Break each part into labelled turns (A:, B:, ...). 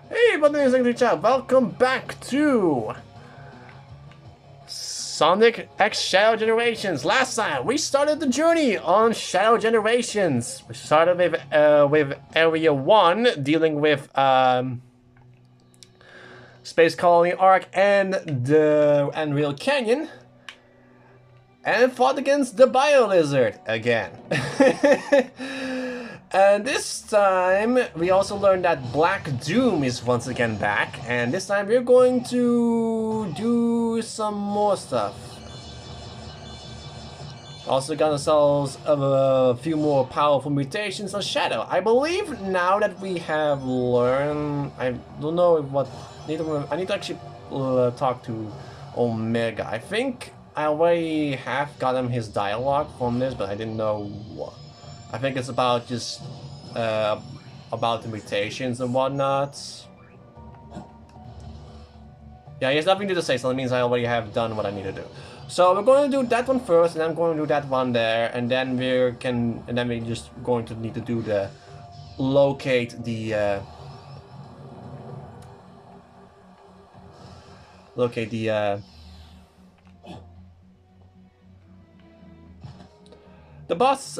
A: Hey, my name is Chat. Welcome back to Sonic X Shadow Generations. Last time we started the journey on Shadow Generations. We started with Area 1, dealing with Space Colony Arc and the Unreal Canyon, and fought against the Bio Lizard again. And this time, we also learned that Black Doom is once again back, and this time we're going to do some more stuff. Also got ourselves a few more powerful mutations on Shadow. I believe now that we have learned, I don't know what, I need to actually talk to Omega. I think I already have gotten his dialogue from this, but I didn't know what. I think it's about just about the mutations and whatnot. Yeah, he has nothing to say, so that means I already have done what I need to do. So we're going to do that one first, and I'm going to do that one there, and then we're just going to need to do the locate the boss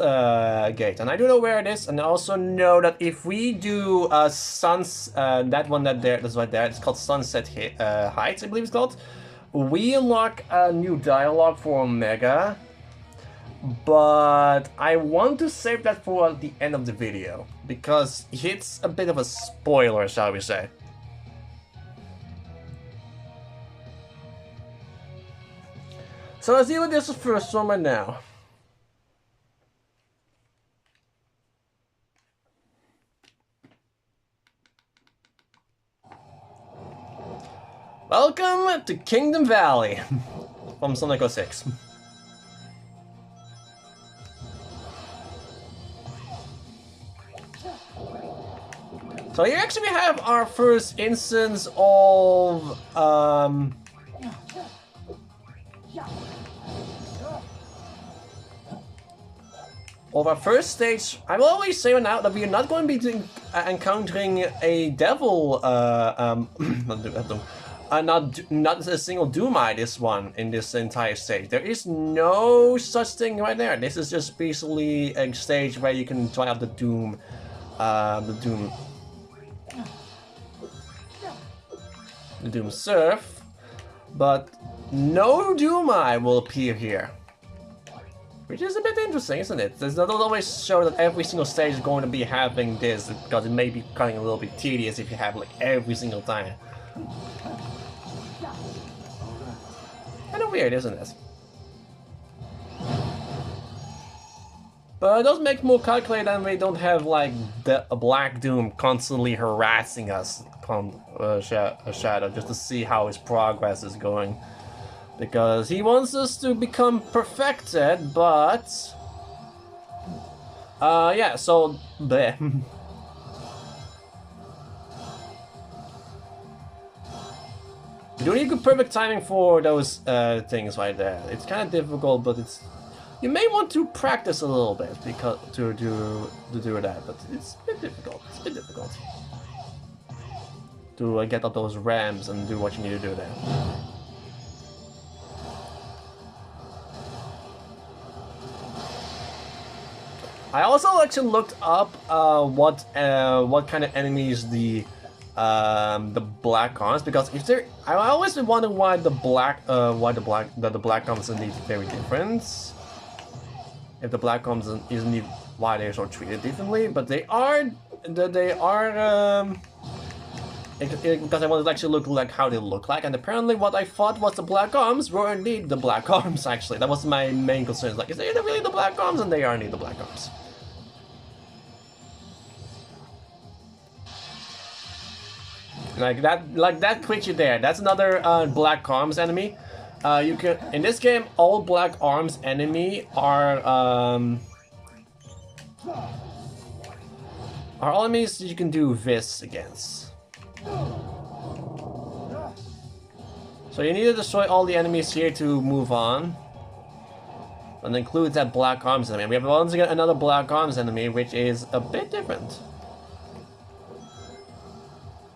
A: gate, and I do know where it is, and I also know that if we do that one that's right there, it's called Sunset Heights, I believe it's called. We unlock a new dialogue for Omega, but I want to save that for the end of the video because it's a bit of a spoiler, shall we say. So let's deal with this first one right now. Welcome to Kingdom Valley from Sonic 06. So here actually we have our first instance of our first stage. I will always say now that we are not going to be encountering a devil not a single Doomai in this entire stage. There is no such thing right there. This is just basically a stage where you can try out the Doom Surf, but no Doomai will appear here. Which is a bit interesting, isn't it? There's not always show that every single stage is going to be having this, because it may be cutting a little bit tedious if you have like every single time. Kind of weird, isn't it? But it does make more calculated, and we don't have like the Black Doom constantly harassing us on Shadow just to see how his progress is going. Because he wants us to become perfected, but yeah, so bleh. You don't need good perfect timing for those things right there. It's kind of difficult, but you may want to practice a little bit because to do that, but it's a bit difficult. It's a bit difficult to get up those ramps and do what you need to do there. I also actually looked up what kind of enemies the Black Arms, because if they're, I always been wondering why the Black Arms are indeed very different. If the Black Arms is indeed why they're sort of treated differently, but they are because I wanted to actually look like how they look like, and apparently what I thought was the Black Arms were indeed the Black Arms. Actually, that was my main concern. Like, is they really the Black Arms? And they are indeed the Black Arms. Like that creature there. That's another Black Arms enemy. You can, in this game, all Black Arms enemy are enemies that you can do this against. So you need to destroy all the enemies here to move on. And include that Black Arms enemy. We have once again another Black Arms enemy, which is a bit different.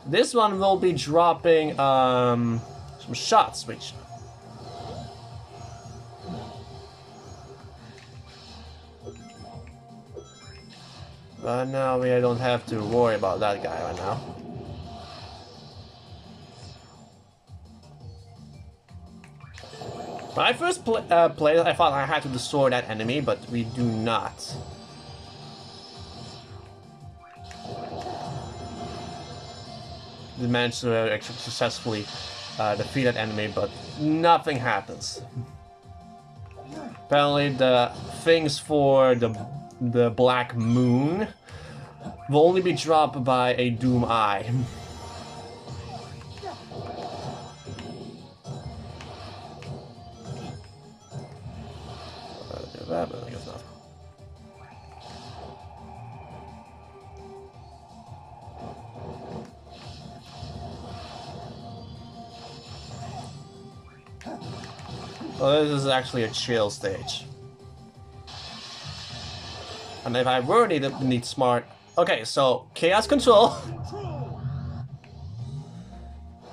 A: This one will be dropping some shots, which. But now we don't have to worry about that guy right now. When I first played, I thought I had to destroy that enemy, but we do not. We managed to actually successfully defeat that enemy, but nothing happens. Apparently, the things for the Black Moon will only be dropped by a Doom Eye. But I guess not. Well, this is actually a chill stage. And if I were need smart... Okay, so Chaos Control.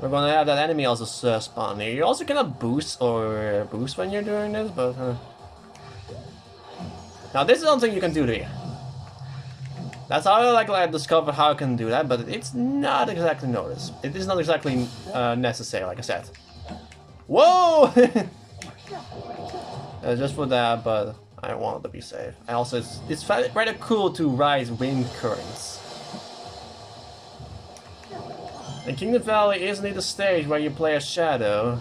A: We're gonna have that enemy also spawn here. You also cannot boost when you're doing this, but... Now this is something you can do here. That's how I discovered how I can do that, but it's not exactly noticed. It is not exactly necessary, like I said. Whoa! Just for that, but I wanted to be safe. And also, it's rather cool to ride wind currents. And Kingdom Valley is indeed a stage where you play a shadow.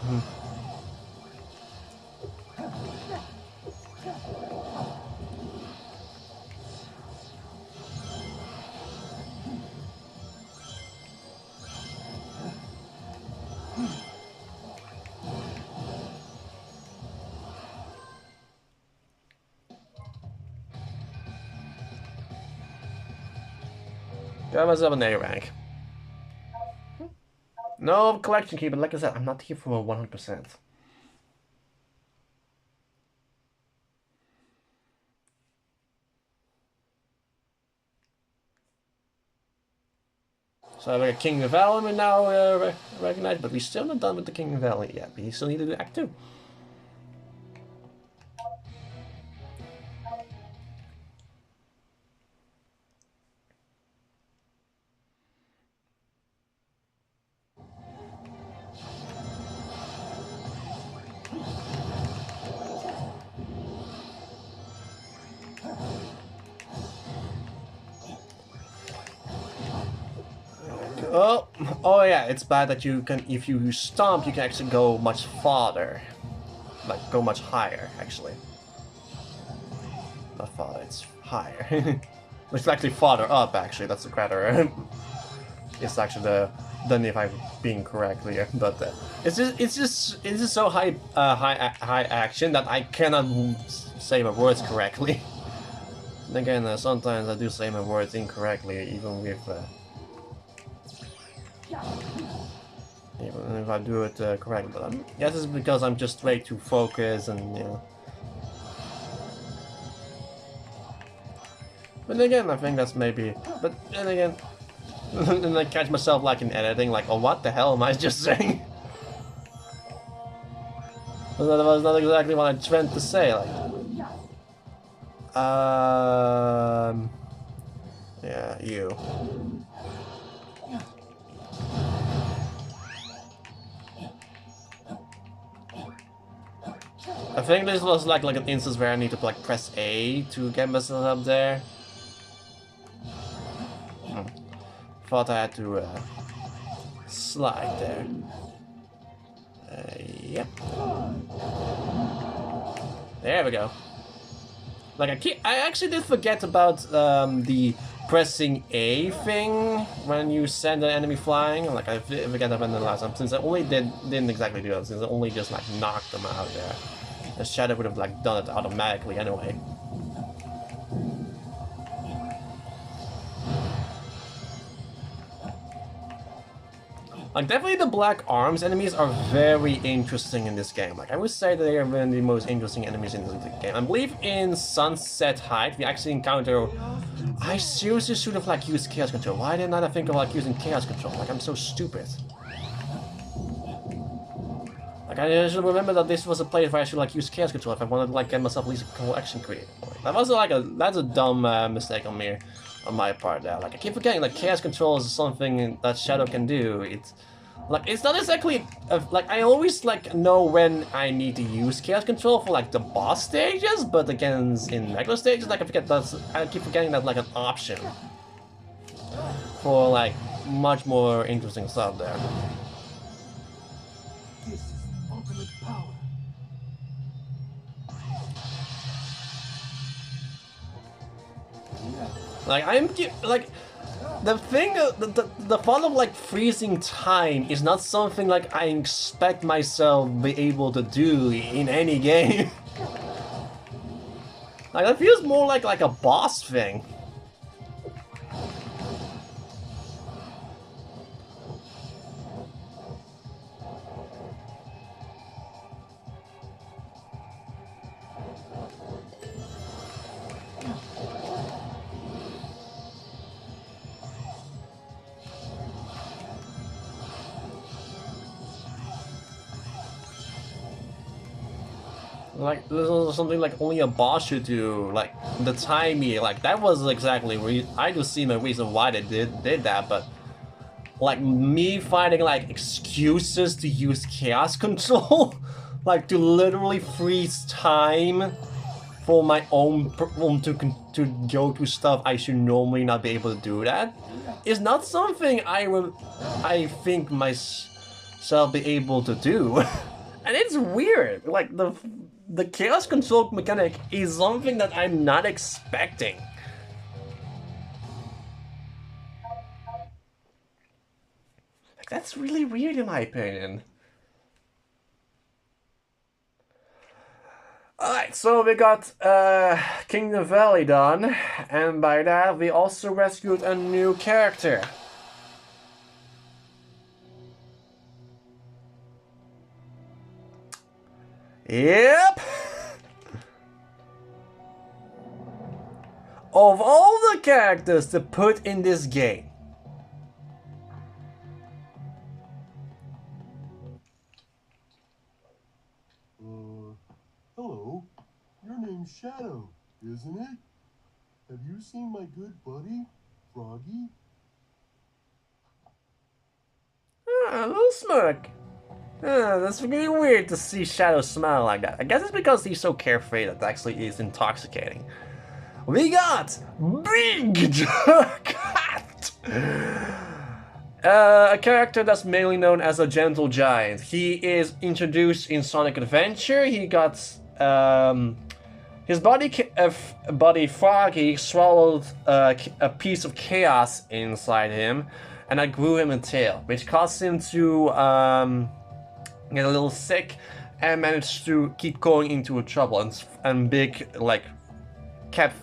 A: Got myself an A rank. No collection key, but like I said, I'm not here for 100%. So I have a Kingdom Valley we now recognize, but we're still not done with the Kingdom Valley yet. We still need to do Act 2. Oh yeah, it's bad that you can, if you stomp, you can actually go much farther. Like, go much higher, actually. Not farther, it's higher. It's actually farther up, actually, that's the crater. It's actually than if I'm being correct here, but it's just so high action that I cannot say my words correctly. And again, sometimes I do say my words incorrectly, even with even if I do it correctly. But I guess it's because I'm just way too focused and you know. But again, I think that's maybe. But then again. And I catch myself like in editing, like, oh, what the hell am I just saying? That was not exactly what I meant to say, like. Yeah, you. I think this was like an instance where I need to like press A to get myself up there. Thought I had to slide there. Yep. There we go. Like I actually did forget about the pressing A thing when you send an enemy flying. Like I forget about the last time, since I only didn't exactly do that, since I only just like knocked them out there. The shadow would have like done it automatically anyway. Like, definitely the Black Arms enemies are very interesting in this game. Like, I would say that they are one of the most interesting enemies in the game. I believe in Sunset Height, we actually encounter... I seriously should have, like, used Chaos Control. Why didn't I think of, like, using Chaos Control? Like, I'm so stupid. Like, I should remember that this was a place where I should, like, use Chaos Control if I wanted to, like, get myself at least a collection created. That was, like, that's a dumb mistake on me. On my part there. Like, I keep forgetting, like, Chaos Control is something that Shadow can do. It's like, it's not exactly like, I always like know when I need to use Chaos Control for like the boss stages, but again in regular stages, like, I keep forgetting that like an option for like much more interesting stuff there.
B: This is ultimate power.
A: Like, like, the thing, the thought of like freezing time is not something like I expect myself to be able to do in any game. Like, that feels more like a boss thing. Like, this is something like only a boss should do. Like, the timing, like, that was exactly I do see the reason why they did that, but like, me finding like excuses to use Chaos Control, like to literally freeze time for my own to go to stuff I should normally not be able to do, that is not something I think myself be able to do. And it's weird. Like, the Chaos Control mechanic is something that I'm not expecting. Like, that's really weird in my opinion. Alright, so we got Kingdom Valley done, and by that we also rescued a new character. Yep! Of all the characters to put in this game,
C: hello. Your name's Shadow, isn't it? Have you seen my good buddy, Froggy?
A: a little smirk. That's really weird to see Shadow smile like that. I guess it's because he's so carefree that actually is intoxicating. We got BEEG THAT CAHT! A character that's mainly known as a gentle giant. He is introduced in Sonic Adventure. He got his body Froggy swallowed a piece of chaos inside him, and that grew him a tail, which caused him to get a little sick and managed to keep going into trouble. And Big like kept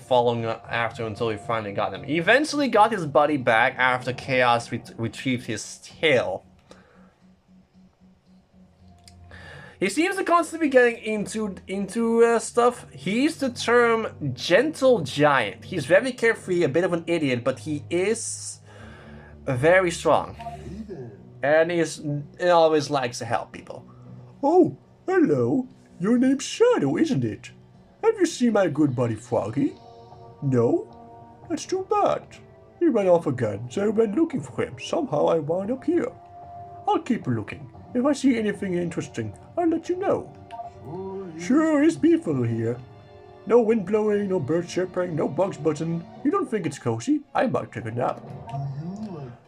A: following after until he finally got him. He eventually got his buddy back after Chaos retrieved his tail. He seems to constantly be getting into stuff. He used the term gentle giant. He's very carefree, a bit of an idiot, but he is very strong. And he always likes to help people.
C: Oh, hello. Your name's Shadow, isn't it? Have you seen my good buddy Froggy? No? That's too bad. He ran off again, so I went looking for him. Somehow I wound up here. I'll keep looking. If I see anything interesting, I'll let you know. Sure is beautiful here. No wind blowing, no birds chirping, no bugs buzzing. You don't think it's cozy? I might take a nap.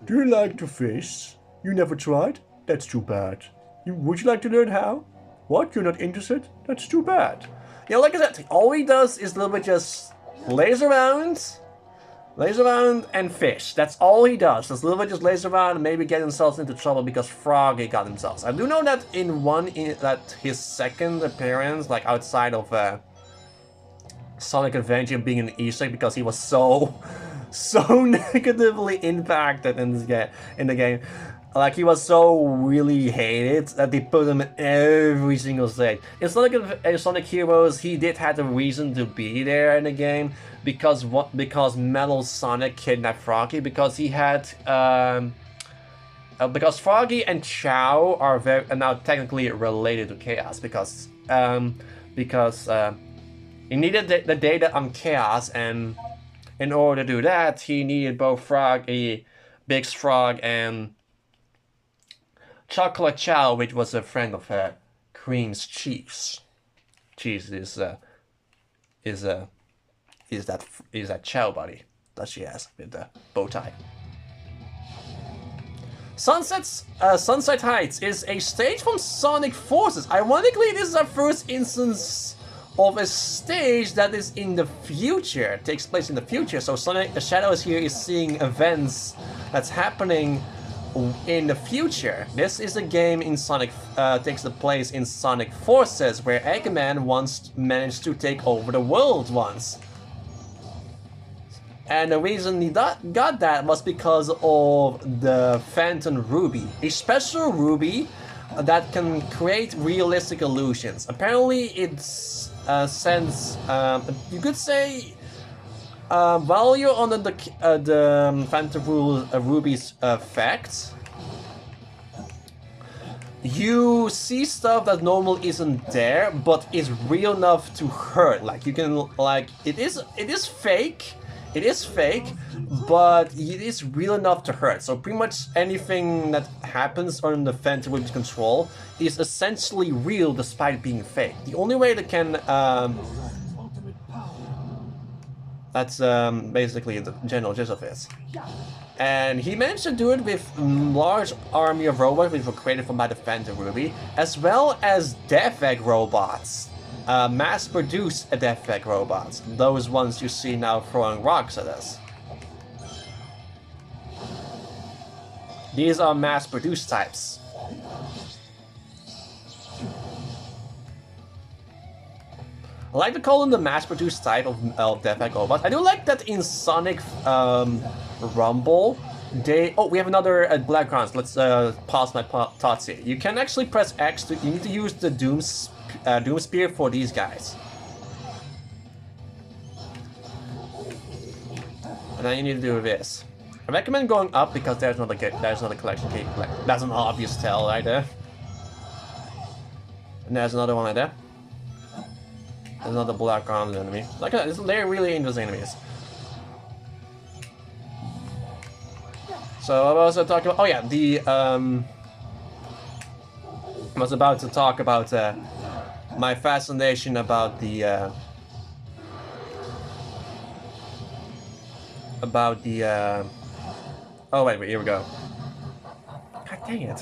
C: Do you like to fish? You never tried? That's too bad. Would you like to learn how? What? You're not interested? That's too bad.
A: You know, like I said, all he does is a little bit just lays around and fish. That's all he does. Just a little bit just lays around and maybe get himself into trouble because Froggy got himself. I do know that that his second appearance, like outside of Sonic Adventure being an Easter egg, because he was so negatively impacted in the game. Like, he was so really hated that they put him in every single stage. In Sonic Heroes, he did have a reason to be there in the game because Metal Sonic kidnapped Froggy because he had because Froggy and Chao are now technically related to Chaos because he needed the data on Chaos, and in order to do that, he needed both Froggy, Big Frog, and Chocolate Chow, which was a friend of Queen's Cheese. Cheese is that Chow buddy that she has with the bow tie. Sunset Heights is a stage from Sonic Forces. Ironically, this is our first instance of a stage that is in the future. It takes place in the future. So Sonic Shadows here is seeing events that's happening in the future. This is a game in Sonic takes the place in Sonic Forces, where Eggman once managed to take over the world once. And the reason he got that was because of the Phantom Ruby, a special ruby that can create realistic illusions. Apparently, it's sends you could say while you're under the Phantom Ruby's effect, you see stuff that normally isn't there, but is real enough to hurt. Like, you can, like, it is fake. It is fake, but it is real enough to hurt. So pretty much anything that happens under the Phantom Ruby's control is essentially real despite being fake. The only way that can that's basically the general gist of it. And he managed to do it with a large army of robots which were created from by the Phantom Ruby, as well as Death Egg robots. Mass-produced Death Egg robots. Those ones you see now throwing rocks at us. These are mass-produced types. I like to call them the mass-produced type of Death Egg robots. I do like that in Sonic Rumble, we have another black grounds. Let's pause my thoughts here. You can actually press X you need to use the Doom Spear for these guys. And then you need to do this. I recommend going up because there's not a collection key. That's an obvious tell right there. And there's another one right there. There's another black armed enemy. They're really interesting enemies. So I was talking about. Oh yeah, I was about to talk about my fascination about the oh wait, here we go. God dang it.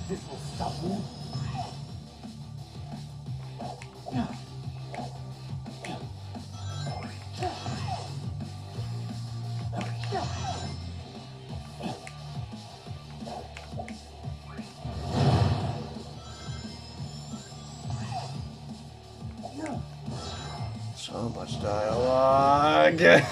B: This will stop me.
A: So much dialogue.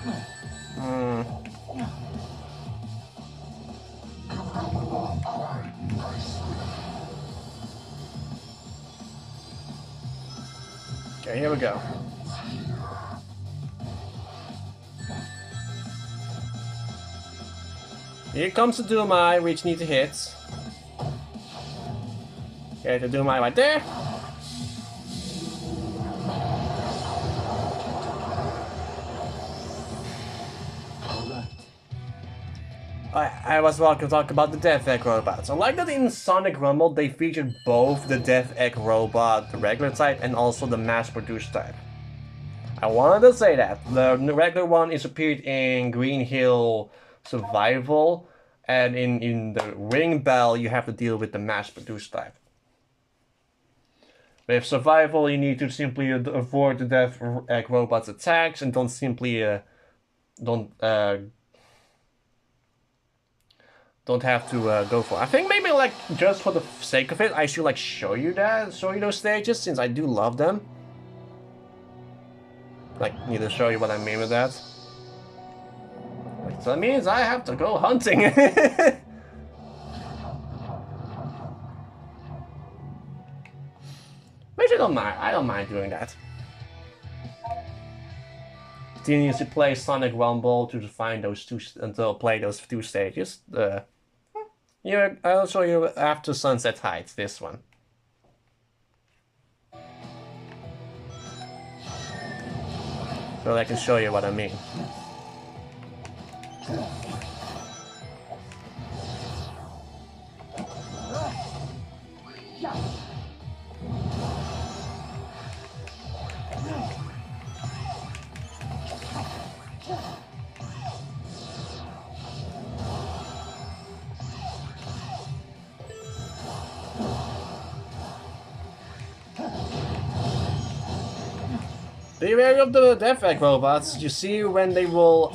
A: Okay, here we go. Here comes the Doomai, which need to hit. Okay, the Doomai right there. I was about to talk about the Death Egg robots. I like that in Sonic Rumble they featured both the Death Egg robot, the regular type, and also the mass-produced type. I wanted to say that. The regular one is appeared in Green Hill Survival, and in the Ring Bell you have to deal with the mass-produced type. With Survival you need to simply avoid the Death Egg robot's attacks and don't simply don't have to go for it. I think maybe like just for the sake of it, I should like show you those stages since I do love them. Like, need to show you what I mean with that. Like, so that means I have to go hunting. Which I don't mind. I don't mind doing that. Do you need to play Sonic Rumble to find those two until play those two stages? Yeah, I'll show you after Sunset Heights. This one. So I can show you what I mean. Beware of the Death Egg robots. You see when they will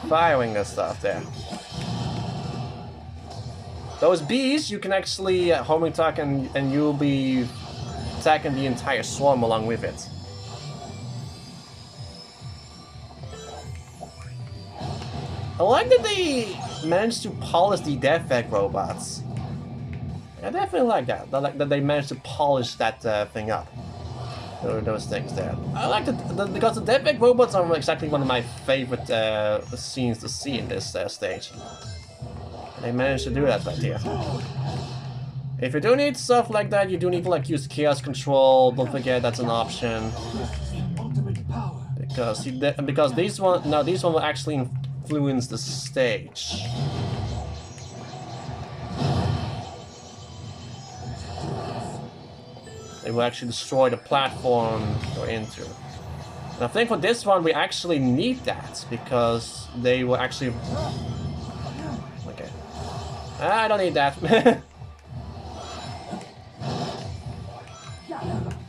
A: firing and stuff there. Those bees, you can actually homing attack and you'll be attacking the entire swarm along with it. I like that they managed to polish the Death Egg robots. I definitely like that. I like that they managed to polish that thing up. Those things there. I like that because the Death Egg robots are exactly one of my favorite scenes to see in this stage. They managed to do that right here. If you do need stuff like that, you do need to like use Chaos Control. Don't forget that's an option. Because these one will actually influence the stage. It will actually destroy the platform you're into. And I think for this one we actually need that because they will actually. Okay. I don't need that.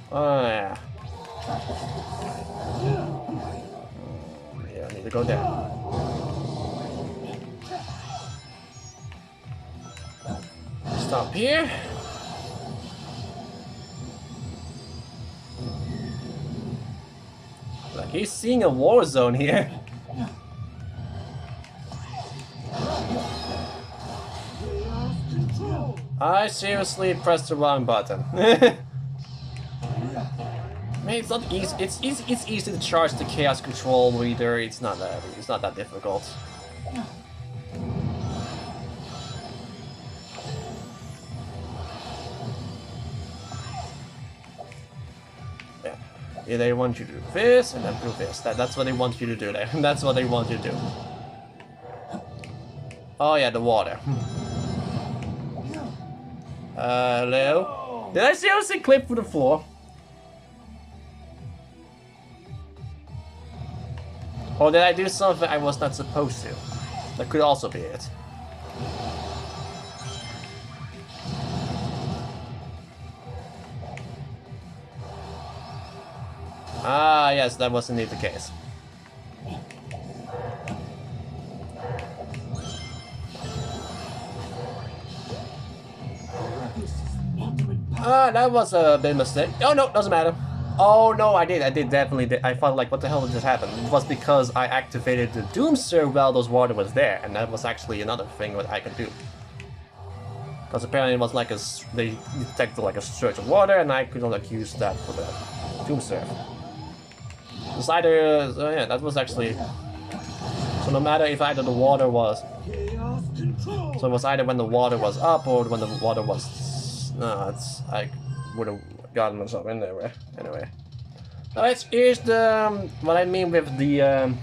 A: Oh yeah. Yeah, I need to go there. Stop here. Like he's seeing a war zone here. I seriously pressed the wrong button. I mean, it's not easy. It's easy to charge the Chaos Control reader. It's not that difficult. Yeah, they want you to do this and then do this. That's what they want you to do there. That's what they want you to do. Oh yeah, the water. Hello? Did I seriously clip through the floor? Or did I do something I was not supposed to? That could also be it. Ah, yes, that was indeed the case. Ah, that was a big mistake. Oh no, doesn't matter. Oh no, I did definitely did. I thought like, what the hell did this happen? It was because I activated the Doomster while those water was there, and that was actually another thing that I could do. Because apparently it was like they detected like a surge of water, and I could like use that for the Doomster. It's either, yeah, that was actually. So no matter if either the water was, so it was either when the water was up or when the water was. No, it's I would have gotten myself in there. Anyway, here's the what I mean with the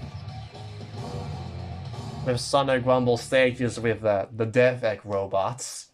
A: with Sonic Rumble stages with the Death Egg robots.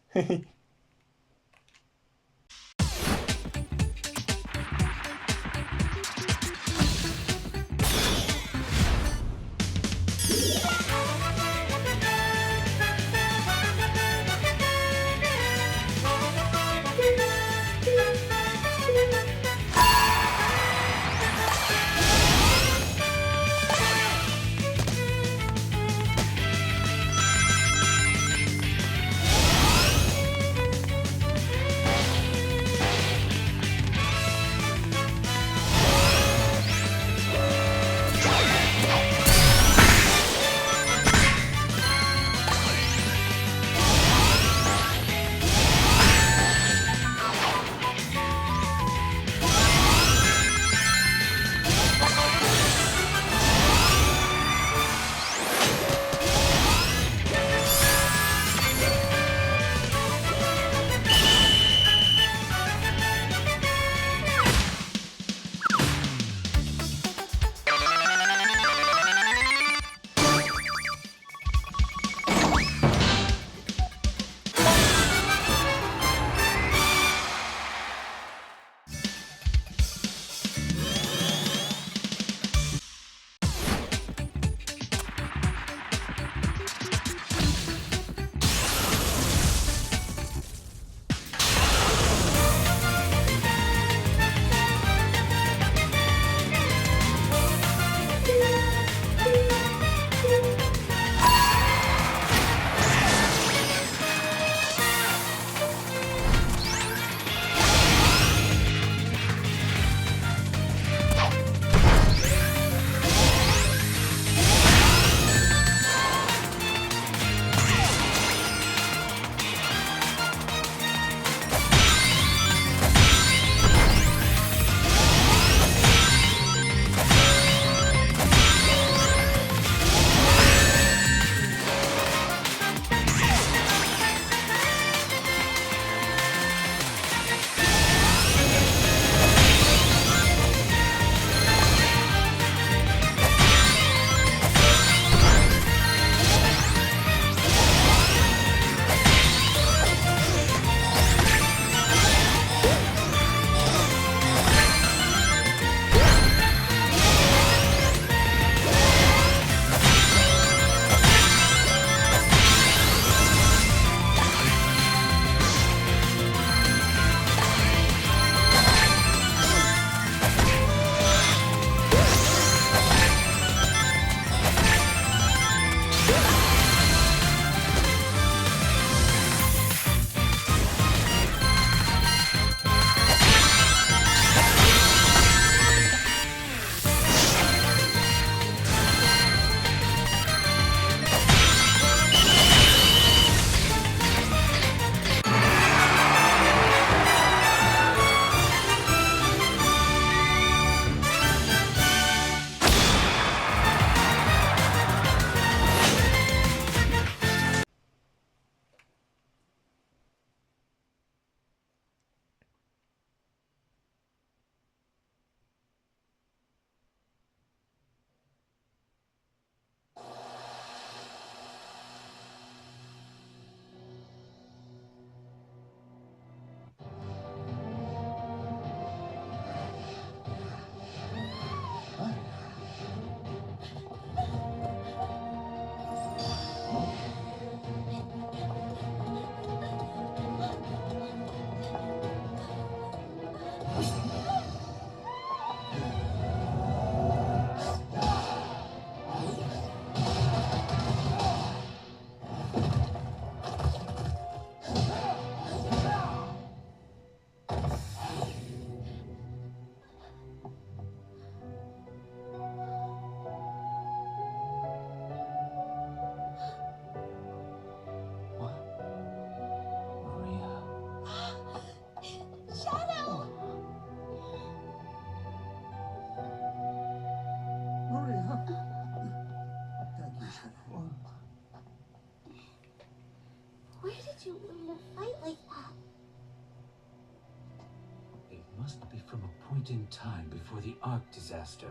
B: must be from a point in time before the Ark disaster.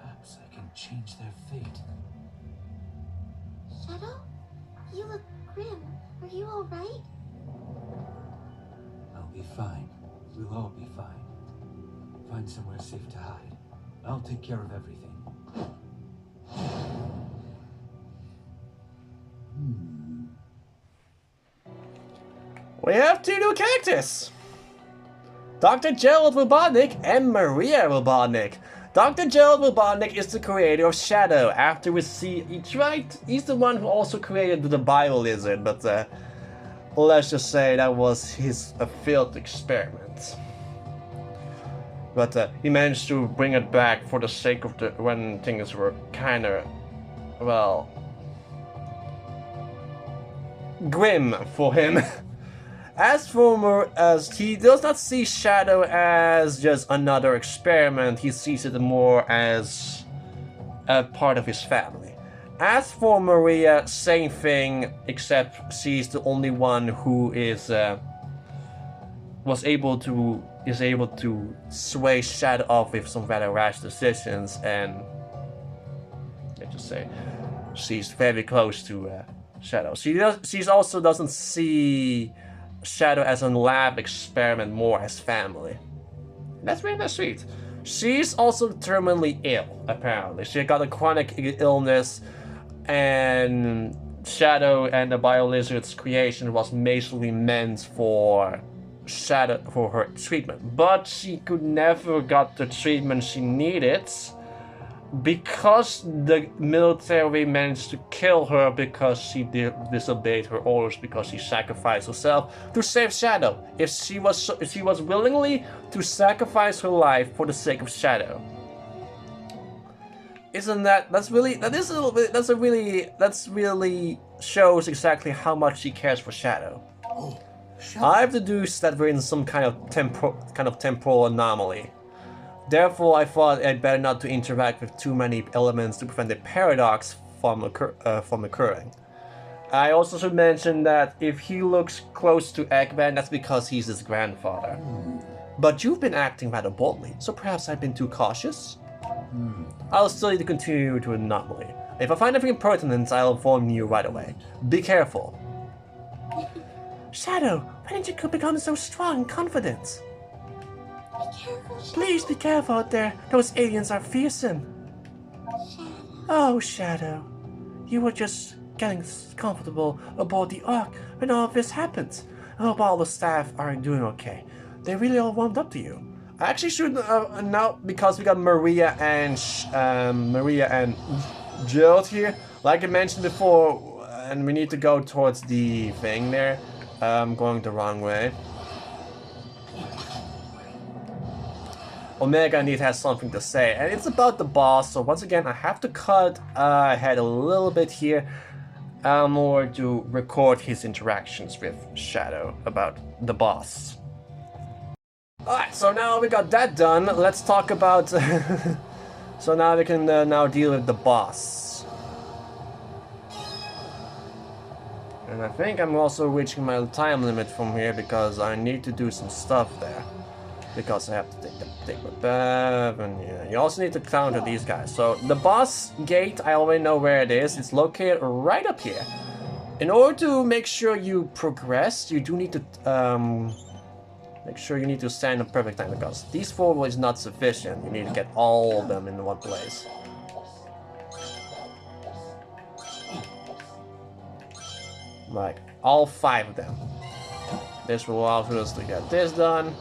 B: Perhaps I can change their fate.
D: Shadow? You look grim. Are you alright?
B: I'll be fine. We'll all be fine. Find somewhere safe to hide. I'll take care of everything.
A: We have two new characters! Dr. Gerald Robotnik and Maria Robotnik. Dr. Gerald Robotnik is the creator of Shadow. After we see, he's the one who also created the Bio Lizard, but let's just say that was a failed experiment. But he managed to bring it back for the sake of when things were kinda, well, grim for him. As he does not see Shadow as just another experiment, he sees it more as a part of his family. As for Maria, same thing, except she's the only one who is able to sway Shadow off with some rather rash decisions, and let's just say she's very close to Shadow. She also doesn't see Shadow as a lab experiment, more as family. That's really sweet. She's also terminally ill, apparently. She got a chronic illness, and Shadow and the Bio Lizard's creation was basically meant for her treatment. But she could never got the treatment she needed because the military managed to kill her because she disobeyed her orders, because she sacrificed herself to save Shadow. If she was willingly to sacrifice her life for the sake of Shadow. That's really shows exactly how much she cares for Shadow.
C: Oh,
A: I've deduced that we're in some kind of temporal anomaly. Therefore, I thought I'd better not to interact with too many elements to prevent the paradox from occurring. I also should mention that if he looks close to Eggman, that's because he's his grandfather. But you've been acting rather boldly, so perhaps I've been too cautious? I'll still need to continue to anomaly. If I find anything pertinent, I'll inform you right away. Be careful. Shadow, why didn't you become so strong and confident?
D: Be careful, Shadow.
A: Please be careful out there. Those aliens are fearsome.
D: Shadow.
A: Oh, Shadow. You were just getting comfortable aboard the Ark when all of this happened. I hope all the staff are doing okay. They really all warmed up to you. I actually should now, because we got Maria and Gerald here. Like I mentioned before, and we need to go towards the thing there. I'm going the wrong way. Omega indeed has something to say, and it's about the boss. So once again, I have to cut ahead a little bit here in order to record his interactions with Shadow about the boss. Alright, so now we got that done. Let's talk about... so now we can now deal with the boss. And I think I'm also reaching my time limit from here because I need to do some stuff there. Because I have to take my bath, and yeah, you also need to counter these guys. So the boss gate, I already know where it is. It's located right up here. In order to make sure you progress, you do need to make sure you need to stand in perfect time, because these 4 is not sufficient. You need to get all of them in one place. Like all 5 of them. This will allow us to get this done.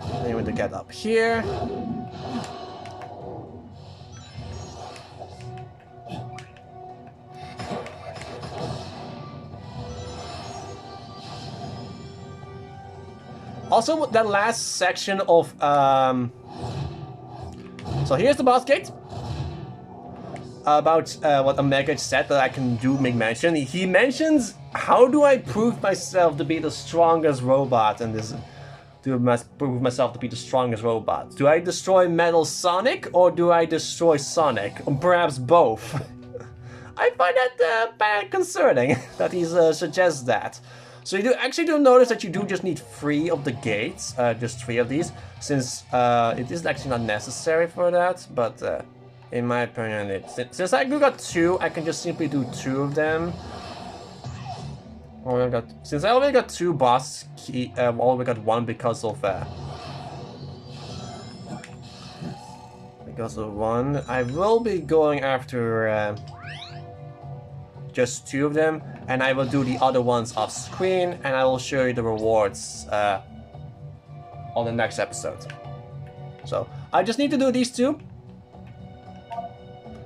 A: Then you want to get up here. Also, that last section of so here's the boss gate. About what Omega said that I can make mention. He mentions, how do I prove myself to be the strongest robot in this? Prove myself to be the strongest robot. Do I destroy Metal Sonic or do I destroy Sonic? Or perhaps both. I find that bad concerning that he suggests that. So you do notice that you do just need 3 of the gates, just 3 of these, since it is actually not necessary for that, but in my opinion, since I got 2, I can just simply do 2 of them. Since I already got 2 boss key, I only got 1 because of 1. I will be going after just 2 of them, and I will do the other ones off screen, and I will show you the rewards on the next episode. So I just need to do these 2.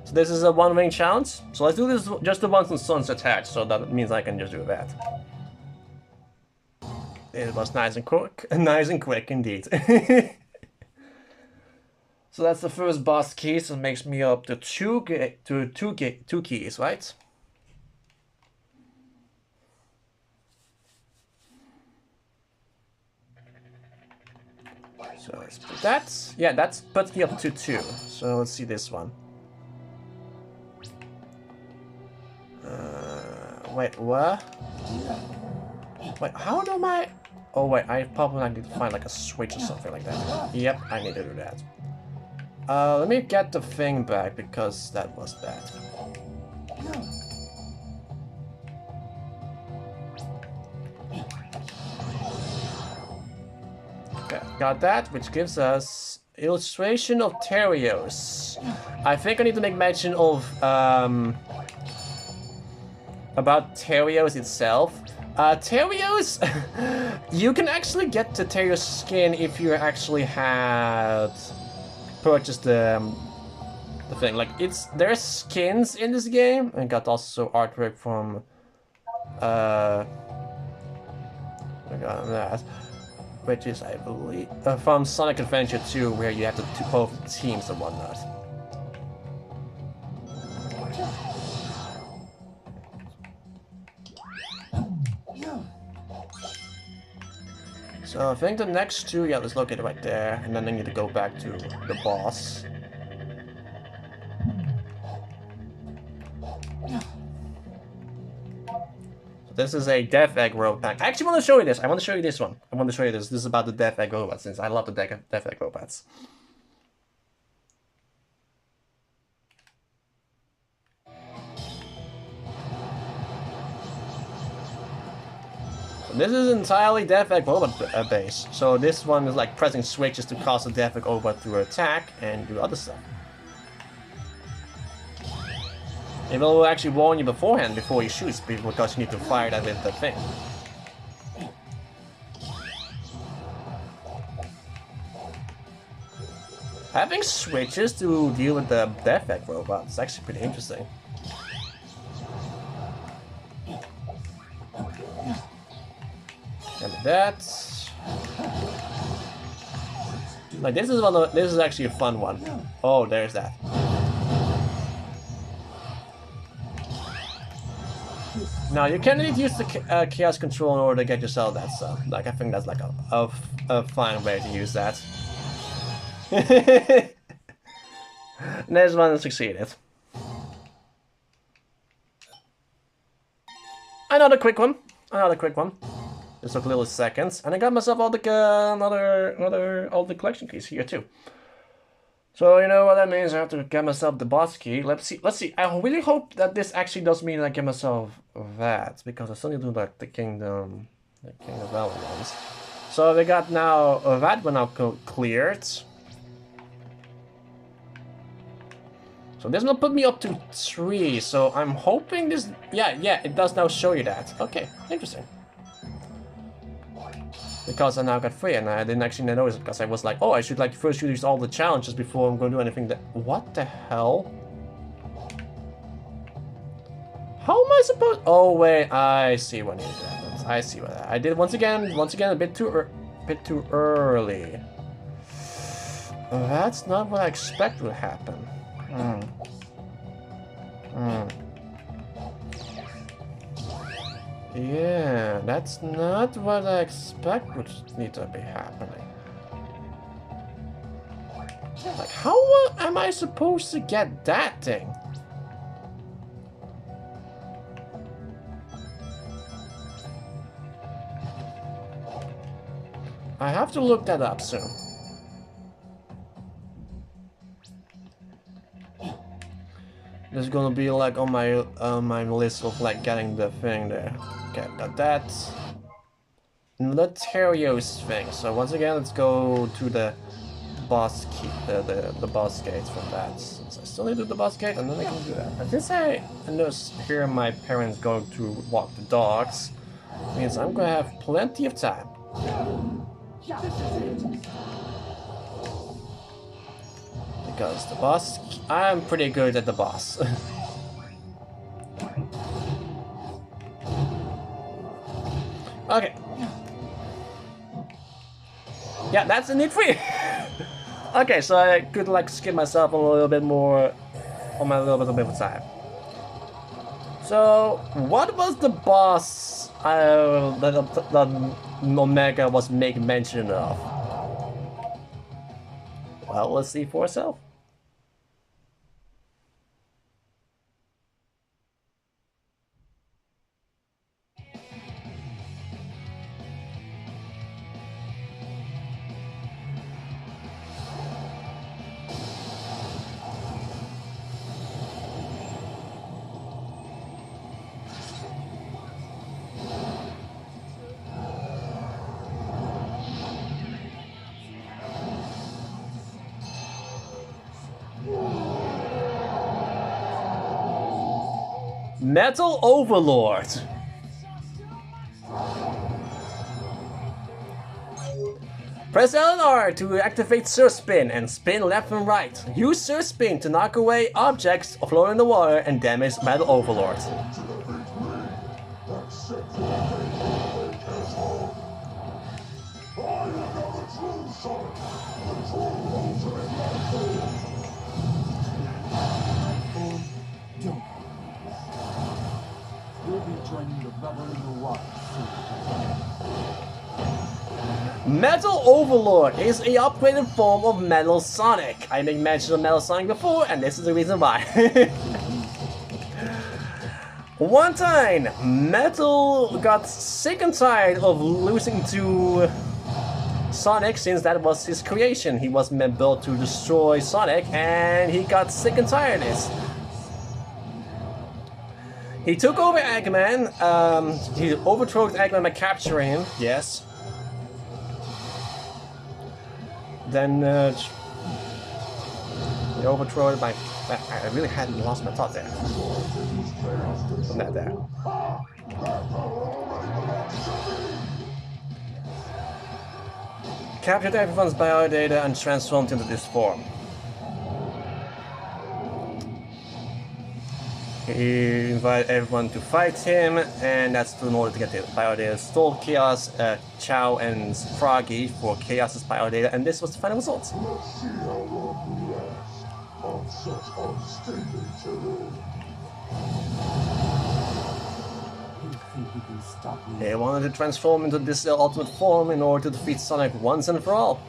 A: So this is a 1-ring challenge. So let's do this just the ones with suns attached. So that means I can just do that. It was nice and quick indeed. So that's the first boss key. So it makes me up to 2 keys, right? So let's put that. Yeah, that's puts me up to 2. So let's see this one. Wait, what? Wait, how do I... Oh wait, I probably need to find like a switch or something like that. Yep, I need to do that. Let me get the thing back because that was bad. Okay, got that, which gives us illustration of Terios. I think I need to make mention of about Terios itself. Terios, you can actually get the Terios skin if you actually had purchased the thing. Like there's skins in this game, and got also artwork from I got that, which is I believe from Sonic Adventure 2, where you have to both teams and whatnot. So I think the next 2, yeah, let's locate it right there, and then I need to go back to the boss. So this is a Death Egg robot. I actually want to show you this. I want to show you this one. I want to show you this. This is about the Death Egg robot, since I love the Death Egg robots. This is entirely Death Egg robot base. So this one is like pressing switches to cause the Death Egg robot to attack and do other stuff. It will actually warn you beforehand before you shoot, because you need to fire that with the thing. Having switches to deal with the Death Egg robot is actually pretty interesting. And that, like this is actually a fun one. Oh, there's that. Now you can need to use the chaos control in order to get yourself that stuff. Like I think that's like a fine way to use that. There's one that succeeded. Another quick one. Just took a little seconds, and I got myself all the all the collection keys here too. So you know what that means. I have to get myself the boss key. Let's see. I really hope that this actually does mean I get myself that, because I still need to do like the Kingdom Valley ones. So we got now that one now cleared. So this will put me up to 3. So I'm hoping this. Yeah, it does now show you that. Okay, interesting. Because I now got 3, and I didn't actually notice it, because I was like, oh, I should like first use all the challenges before I'm going to do anything that... What the hell? How am I supposed... Oh, wait, I see what needed to happen. I see what I did once again a bit too early. That's not what I expect would happen. Yeah, that's not what I expect would need to be happening. Like, how am I supposed to get that thing? I have to look that up soon. This is gonna be like on my list of like getting the thing there. Okay, got that. Notario's thing. So once again, let's go to the boss key, the boss gate from that. So I still need to do the boss gate, and then I can do that. I did say I noticed here my parents going to walk the dogs. Means I'm gonna have plenty of time. Because the boss, I'm pretty good at the boss. Okay. Yeah, that's a neat free. Okay, so I could like skip myself a little bit more on my little bit of time. So, what was the boss that Omega was making mention of? Well, let's see for ourselves. Metal Overlord. Press LR to activate Surf Spin and spin left and right. Use Surf Spin to knock away objects floating in the water and damage Metal Overlord.
B: We'll be joining the rebel in the water soon.
A: Metal Overlord is a upgraded form of Metal Sonic. I made mention of Metal Sonic before, and this is the reason why. One time, Metal got sick and tired of losing to Sonic, since that was his creation. He was built to destroy Sonic, and he got sick and tired of this. He took over Eggman. He overthrew Eggman by capturing him. Yes. Then he overthrew it by. I really hadn't lost my thought there. Not there. Captured everyone's biodata and transformed into this form. He invited everyone to fight him, and that's in order to get the biodata. Stole Chaos, Chow, and Froggy for Chaos's biodata, and this was the final result. They wanted to transform into this ultimate form in order to defeat Sonic once and for all.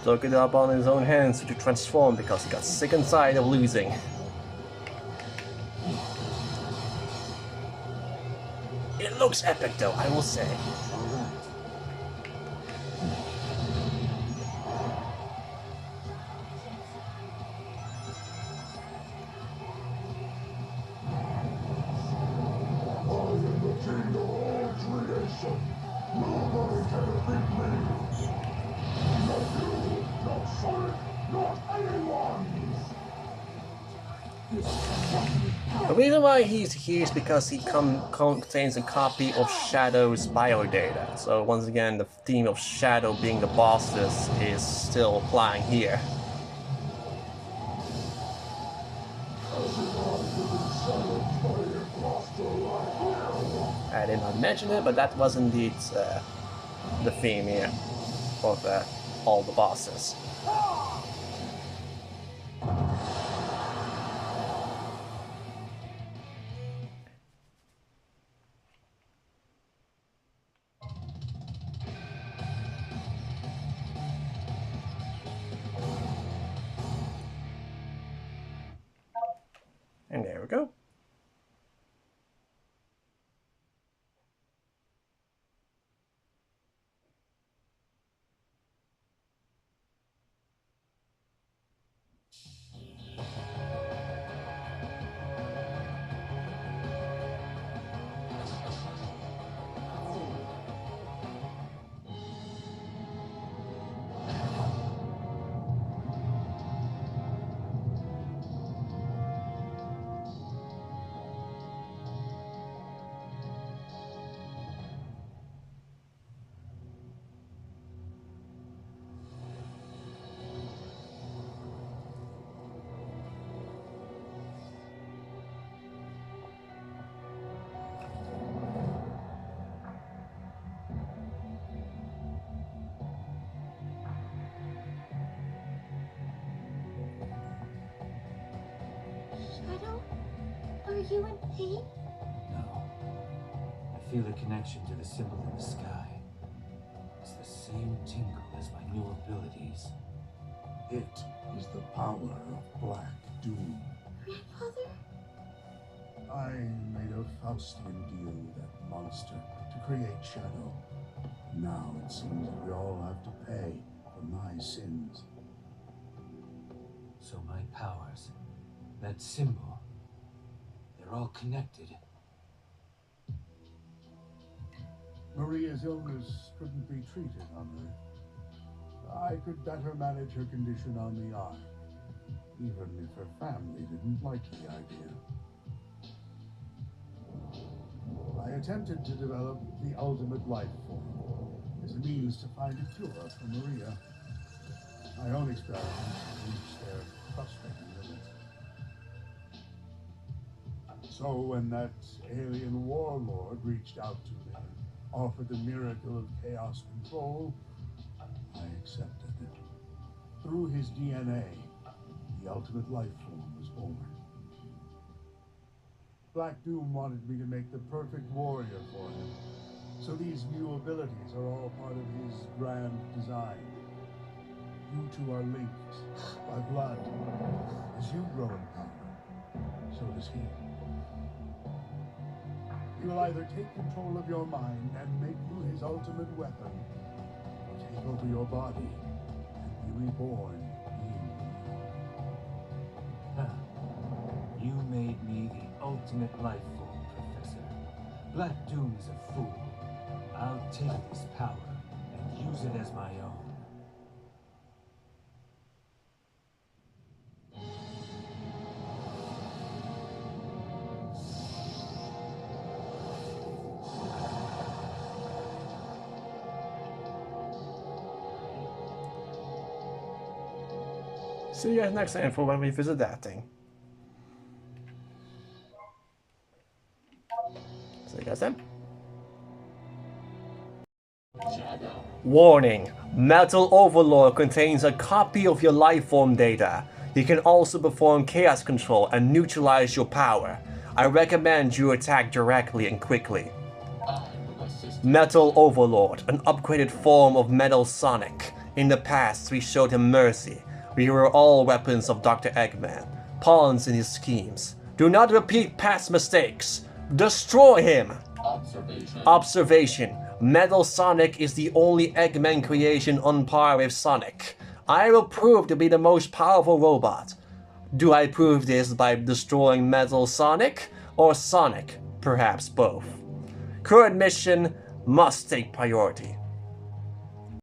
A: Took it up on his own hands to transform because he got sick and tired of losing. It looks epic though, I will say. The reason why he's here is because he contains a copy of Shadow's biodata. So once again, the theme of Shadow being the bosses is still applying here. I did not mention it, but that was indeed the theme here of all the bosses. And there we go.
D: Shadow? Are you in pain?
B: No. I feel a connection to the symbol in the sky. It's the same tingle as my new abilities.
E: It is the power of Black Doom.
D: Grandfather?
E: I made a Faustian deal with that monster to create Shadow. Now it seems that we all have to pay for my sins.
B: So my powers, that symbol, they're all connected.
E: Maria's illness couldn't be treated on Earth. I could better manage her condition on the Ark, even if her family didn't like the idea. I attempted to develop the ultimate life form as a means to find a cure for Maria. My own experiments reached their frustrating limits. So when that alien warlord reached out to me and offered the miracle of chaos control, I accepted it. Through his DNA, the ultimate life form was born. Black Doom wanted me to make the perfect warrior for him. So these new abilities are all part of his grand design. You two are linked by blood. As you grow in power, so does he. He will either take control of your mind and make you his ultimate weapon, or take over your body and be reborn being you.
B: You made me the ultimate life form, Professor. Black Doom is a fool. I'll take this power and use it as my own.
A: See you guys next time for when we visit that thing. See you guys then. Warning! Metal Overlord contains a copy of your lifeform data. He can also perform chaos control and neutralize your power. I recommend you attack directly and quickly. Metal Overlord, an upgraded form of Metal Sonic. In the past, we showed him mercy. We were all weapons of Dr. Eggman, pawns in his schemes. Do not repeat past mistakes. Destroy him! Observation. Metal Sonic is the only Eggman creation on par with Sonic. I will prove to be the most powerful robot. Do I prove this by destroying Metal Sonic or Sonic? Perhaps both. Current mission must take priority.